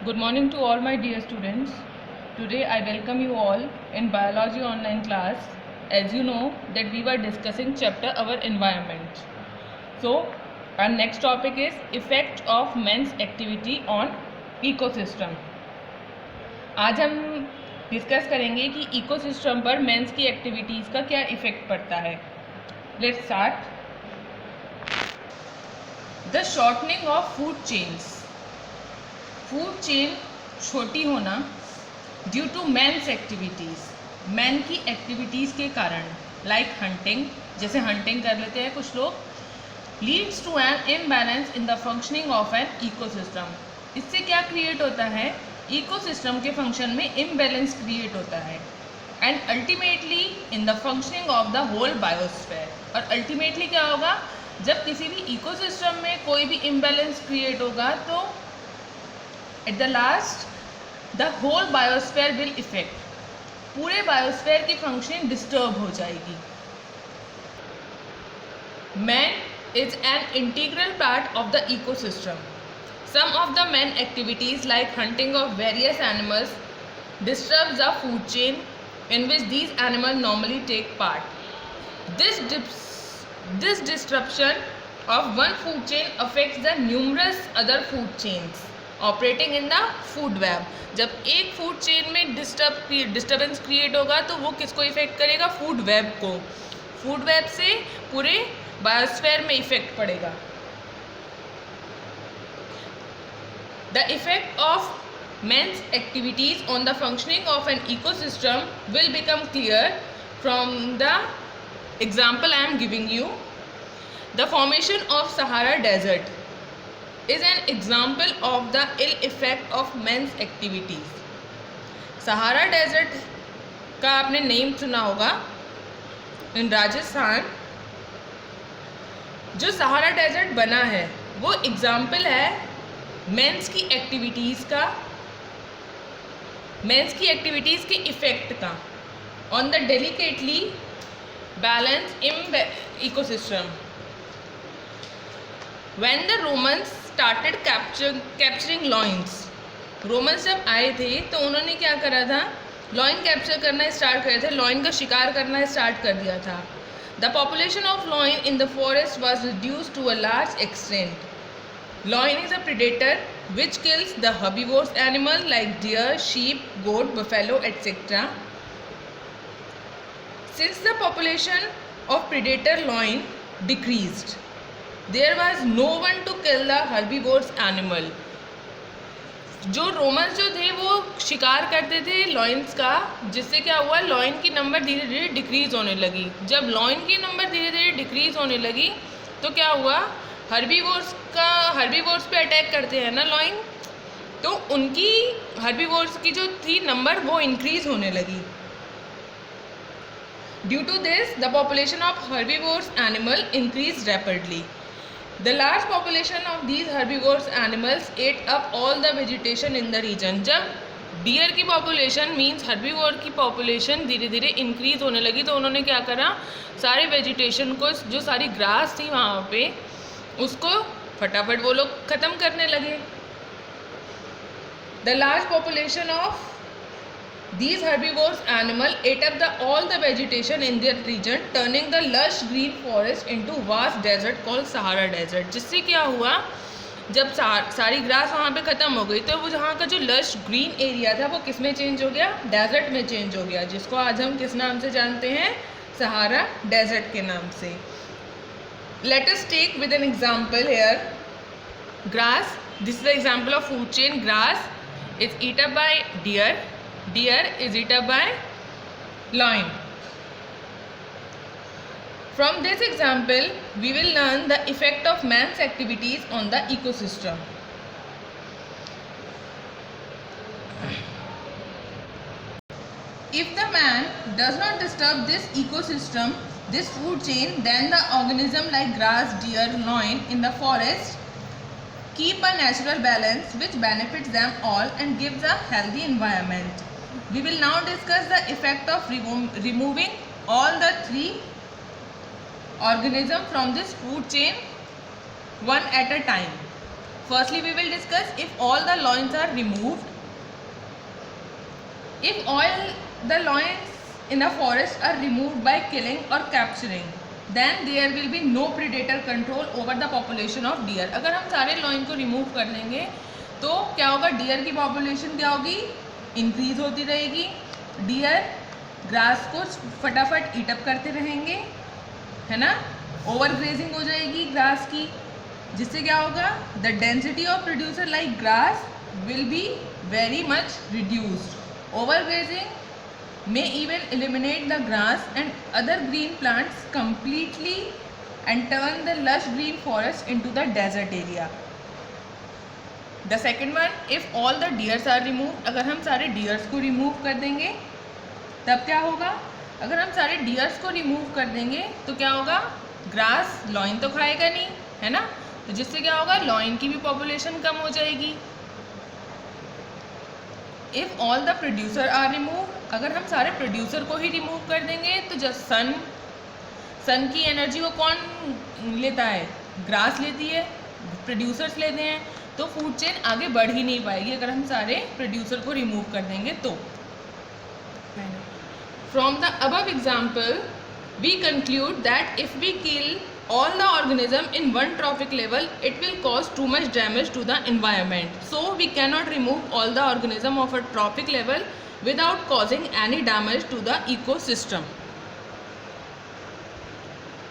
Good morning to all my dear students. Today I welcome you all in biology online class. As you know that we were discussing chapter our environment. So our next topic is effect of man's activity on ecosystem. आज हम discuss करेंगे कि ecosystem पर men's की activities का क्या effect पड़ता है. Let's start. The shortening of food chains. Food chain छोटी होना due to man's activities, man की एक्टिविटीज़ के कारण, लाइक हंटिंग, जैसे हंटिंग कर लेते हैं कुछ लोग, leads to an imbalance in the functioning of an ecosystem. इससे क्या क्रिएट होता है? इकोसिस्टम के फंक्शन में इम्बैलेंस क्रिएट होता है and ultimately in the functioning of the whole biosphere. और अल्टीमेटली क्या होगा? जब किसी भी इकोसिस्टम में कोई भी इम्बैलेंस क्रिएट होगा तो at the last the whole biosphere will effect. पूरे बायोस्फीयर की फंक्शनिंग डिस्टर्ब हो जाएगी. Man is an integral part of the ecosystem. Some of the man activities like hunting of various animals disturb the food chain in which these animals normally take part. This disruption of one food chain affects the numerous other food chains operating in the food web. जब एक food chain में disturbance create होगा तो वो किसको effect करेगा? Food web को. Food web से पूरे बायोस्फीयर में इफेक्ट पड़ेगा. The effect of man's activities on the functioning of an ecosystem will become clear from the example I am giving you. The formation of Sahara Desert is an example of the ill effect of man's activities. Sahara Desert का आपने name सुना होगा. इन राजस्थान जो Sahara desert बना है वो example है mains की एक्टिविटीज़ का, मेंस की एक्टिविटीज़ के इफेक्ट का on the delicately balance in ecosystem. When the Romans started capturing lions. Romans जब आए थे तो उन्होंने क्या करा था? लॉइन कैप्चर करना स्टार्ट करे थे, लॉइन का शिकार करना स्टार्ट कर दिया था. The population of lion in the forest was reduce to a large extent. Loin is a predator which kills the herbivorous animals like deer, sheep, goat, buffalo, etc. Since the population of predator loin decreased, there was no one to kill the herbivorous animal. जो Romans जो थे वो शिकार करते थे लॉइन्स का, जिससे क्या हुआ? लॉइन की नंबर धीरे धीरे डिक्रीज होने लगी. जब लॉइन की नंबर धीरे धीरे डिक्रीज होने लगी तो क्या हुआ? हर्बीवोर्स पे अटैक करते हैं ना लॉइन, तो उनकी हर्बीवोर्स की जो थी नंबर वो इंक्रीज होने लगी. Due to this the population of herbivores animal increase rapidly. The large population of these herbivores animals ate up all the vegetation in the region. जब डियर की पॉपुलेशन मीन्स हर्बीवोर की population धीरे धीरे increase होने लगी तो उन्होंने क्या करा? सारे वेजिटेशन को, जो सारी ग्रास थी वहाँ पे, उसको फटाफट वो लोग ख़त्म करने लगे. The large population of these herbivores animal ate up the all the vegetation in their region turning the lush green forest into vast desert called Sahara desert. जिससे क्या हुआ? जब सारी ग्रास वहाँ पे ख़त्म हो गई तो वो जहाँ का जो लश ग्रीन एरिया था वो किस में चेंज हो गया? डेजर्ट में चेंज हो गया, जिसको आज हम किस नाम से जानते हैं? सहारा डेजर्ट के नाम से. Let us take with an example here. Grass. This is the example of food chain. Grass is eaten by deer. Deer is eaten by lion. From this example, we will learn the effect of man's activities on the ecosystem. If the man does not disturb this ecosystem, this food chain, then the organism like grass, deer, loin in the forest keep a natural balance which benefits them all and gives a healthy environment. We will now discuss the effect of removing all the three organisms from this food chain one at a time. Firstly, we will discuss if all the lions are removed. If all the lions in a forest are removed by killing or capturing, then there will be no predator control over the population of deer. अगर हम सारे lion को remove कर देंगे तो क्या होगा, deer की population क्या होगी, increase होती रहेगी. deer grass को फटाफट eat up करते रहेंगे, है ना. ओवर ग्रेजिंग हो जाएगी ग्रास की, जिससे क्या होगा, the density of producer like grass will be very much reduced. Over grazing may even eliminate the grass and other green plants completely and turn the lush green forest into the desert area. The second one, if all the deers are removed, अगर हम सारे deers को remove कर देंगे तब क्या होगा, अगर हम सारे deers को remove कर देंगे तो क्या होगा, ग्रास लॉइन तो खाएगा नहीं, है ना, तो जिससे क्या होगा, लॉइन की भी पॉपुलेशन कम हो जाएगी. If all the producer are remove, अगर हम सारे प्रोड्यूसर को ही रिमूव कर देंगे तो जस्ट सन की एनर्जी को कौन लेता है, ग्रास लेती है, प्रोड्यूसर्स लेते हैं, तो फूड चेन आगे बढ़ ही नहीं पाएगी अगर हम सारे प्रोड्यूसर को रिमूव कर देंगे तो. From the above example we conclude that if we kill all the organism in one trophic level, it will cause too much damage to the environment. So we cannot remove all the organism of a trophic level without causing any damage to the ecosystem.